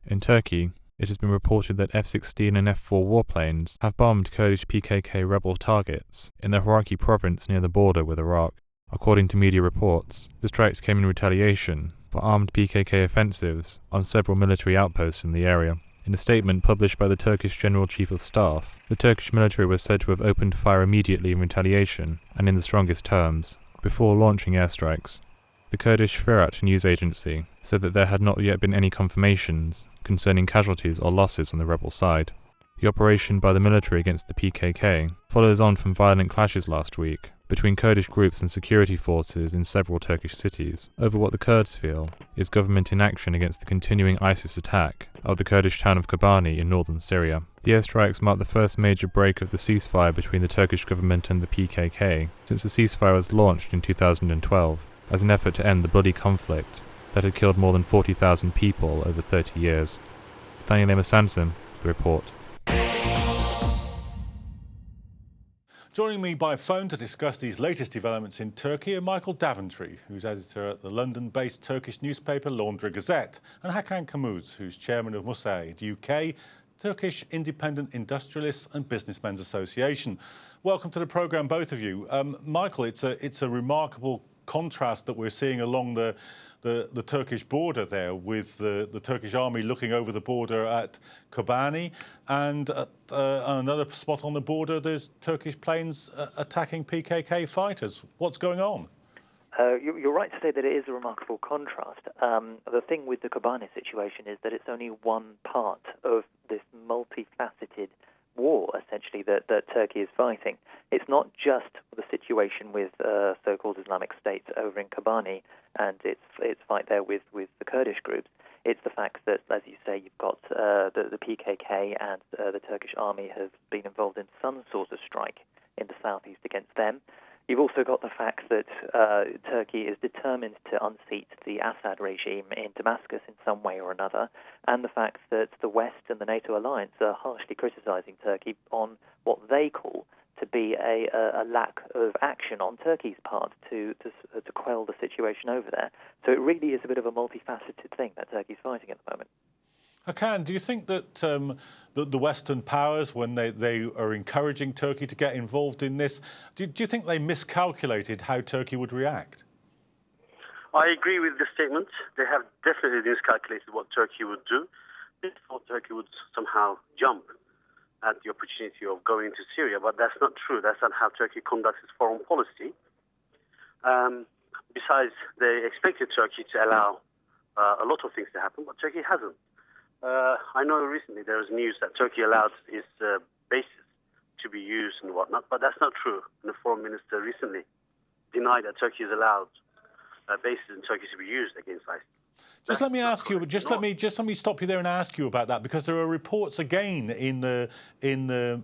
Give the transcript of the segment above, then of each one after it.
In Turkey, it has been reported that F-16 and F-4 warplanes have bombed Kurdish PKK rebel targets in the Haraki province near the border with Iraq. According to media reports, the strikes came in retaliation for armed PKK offensives on several military outposts in the area. In a statement published by the Turkish General Chief of Staff, the Turkish military was said to have opened fire immediately in retaliation and in the strongest terms, before launching airstrikes. The Kurdish Firat news agency said that there had not yet been any confirmations concerning casualties or losses on the rebel side. The operation by the military against the PKK follows on from violent clashes last week between Kurdish groups and security forces in several Turkish cities over what the Kurds feel is government inaction against the continuing ISIS attack of the Kurdish town of Kobani in northern Syria. The airstrikes mark the first major break of the ceasefire between the Turkish government and the PKK since the ceasefire was launched in 2012 as an effort to end the bloody conflict that had killed more than 40,000 people over 30 years. Daniel Emerson, The Report. Joining me by phone to discuss these latest developments in Turkey are Michael Daventry, who's editor at the London-based Turkish newspaper Londra Gazete, and Hakan Camuz, who's chairman of MUSIAD UK, Turkish Independent Industrialists and Businessmen's Association. Welcome to the programme, both of you. Michael, it's a remarkable contrast that we're seeing along the Turkish border there, with the Turkish army looking over the border at Kobani, and at another spot on the border there's Turkish planes attacking PKK fighters. What's going on? You're right to say that it is a remarkable contrast. The thing with the Kobani situation is that it's only one part of this multifaceted war, essentially, that Turkey is fighting. It's not just the situation with so-called Islamic State over in Kobani and its fight there with the Kurdish groups. It's the fact that, as you say, you've got the PKK and the Turkish army have been involved in some sort of strike in the southeast against them. You've also got the fact that Turkey is determined to unseat the Assad regime in Damascus in some way or another, and the fact that the West and the NATO alliance are harshly criticizing Turkey on what they call to be a lack of action on Turkey's part to quell the situation over there. So it really is a bit of a multifaceted thing that Turkey's fighting at the moment. Hakan, do you think that the Western powers, when they are encouraging Turkey to get involved in this, do you think they miscalculated how Turkey would react? I agree with the statement. They have definitely miscalculated what Turkey would do. They thought Turkey would somehow jump at the opportunity of going to Syria, but that's not true. That's not how Turkey conducts its foreign policy. Besides, they expected Turkey to allow a lot of things to happen, but Turkey hasn't. I know recently there was news that Turkey allowed its bases to be used and whatnot, but that's not true. And the foreign minister recently denied that Turkey has allowed bases in Turkey to be used against ISIS. Just let me ask you. Just let me stop you there and ask you about that, because there are reports again in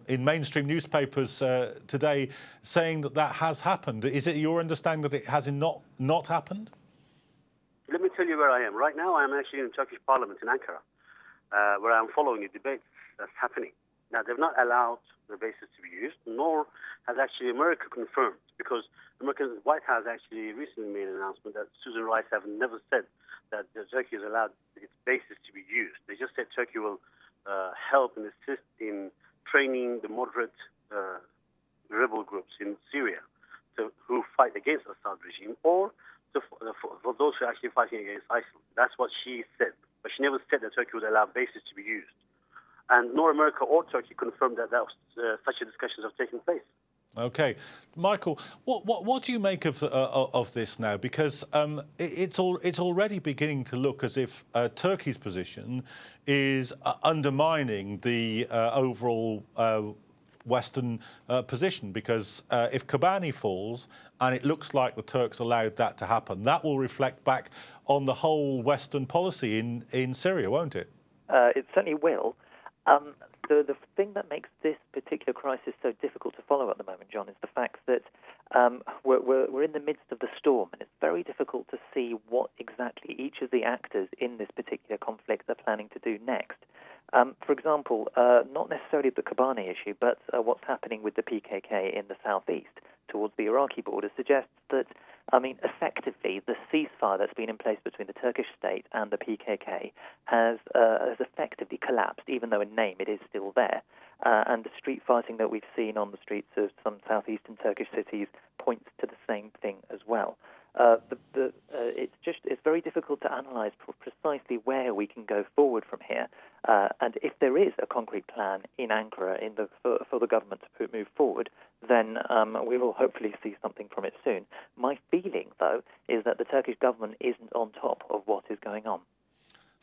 mainstream newspapers today saying that has happened. Is it your understanding that it has not happened? Let me tell you where I am right now. I am actually in the Turkish Parliament in Ankara, where I'm following a debate that's happening. Now, they've not allowed the bases to be used, nor has actually America confirmed, because American White House actually recently made an announcement that Susan Rice have never said that Turkey has allowed its bases to be used. They just said Turkey will help and assist in training the moderate rebel groups in Syria who fight against Assad regime, or for those who are actually fighting against ISIL. That's what she said. But she never said that Turkey would allow bases to be used. And nor America or Turkey confirmed that such a discussions have taken place. Okay, Michael, what do you make of this now? Because it's already beginning to look as if Turkey's position is undermining the overall Western position. Because if Kobani falls, and it looks like the Turks allowed that to happen, that will reflect back on the whole Western policy in Syria, won't it? It certainly will. The thing that makes this particular crisis so difficult to follow at the moment, John, is the fact that we're in the midst of the storm, and it's very difficult to see what exactly each of the actors in this particular conflict are planning to do next. For example, not necessarily the Kobani issue, but what's happening with the PKK in the southeast towards the Iraqi border suggests that I mean, effectively, the ceasefire that's been in place between the Turkish state and the PKK has effectively collapsed, even though in name it is still there. And the street fighting that we've seen on the streets of some southeastern Turkish cities points to the same thing as well. It's very difficult to analyse precisely where we can go forward from here. And if there is a concrete plan in Ankara for the government to move forward, then we will hopefully see something from it soon. My feeling, though, is that the Turkish government isn't on top of what is going on.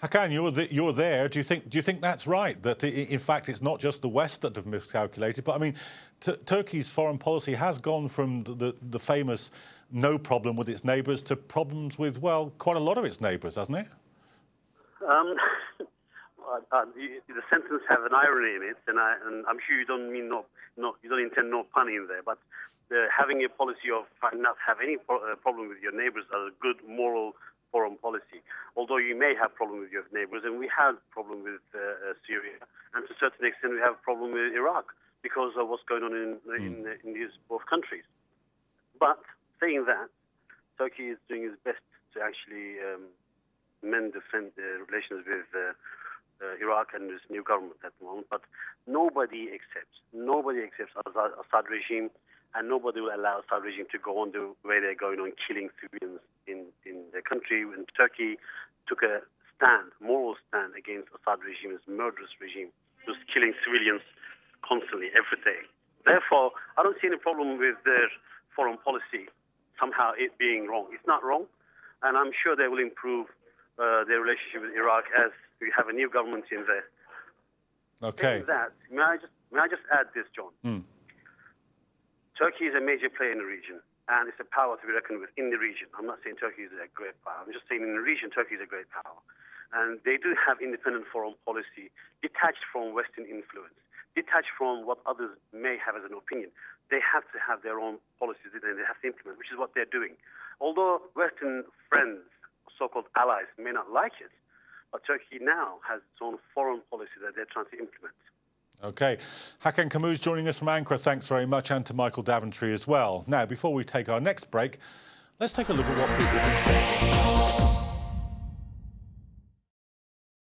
Hakan, you're there. Do you think that's right? That in fact it's not just the West that have miscalculated, but I mean, Turkey's foreign policy has gone from the famous no problem with its neighbours to problems with, well, quite a lot of its neighbours, hasn't it? The sentence have an irony in it, and I'm sure you don't mean you don't intend no pun in there. But having a policy of not have any problem with your neighbours is a good moral foreign policy. Although you may have problem with your neighbours, and we had problem with Syria, and to a certain extent we have a problem with Iraq because of what's going on in these both countries. But saying that, Turkey is doing its best to actually mend the relations with Iraq and this new government at the moment. But nobody accepts Assad regime, and nobody will allow Assad regime to go on the way they're going on, killing civilians in their country. When Turkey took a moral stand against Assad regime's murderous regime, just killing civilians constantly, every day. Therefore, I don't see any problem with their foreign policy somehow it being wrong. It's not wrong, and I'm sure they will improve their relationship with Iraq as we have a new government in there. Okay. That, may I just add this, John? Turkey is a major player in the region, and it's a power to be reckoned with in the region. I'm not saying Turkey is a great power. I'm just saying in the region, Turkey is a great power. And they do have independent foreign policy, detached from Western influence, detached from what others may have as an opinion. They have to have their own policies that they have to implement, which is what they're doing. Although Western friends, so-called allies, may not like it, but Turkey now has its own foreign policy that they're trying to implement. Okay. Hakan Camuz joining us from Ankara, thanks very much, and to Michael Daventry as well. Now, before we take our next break, let's take a look at what people think.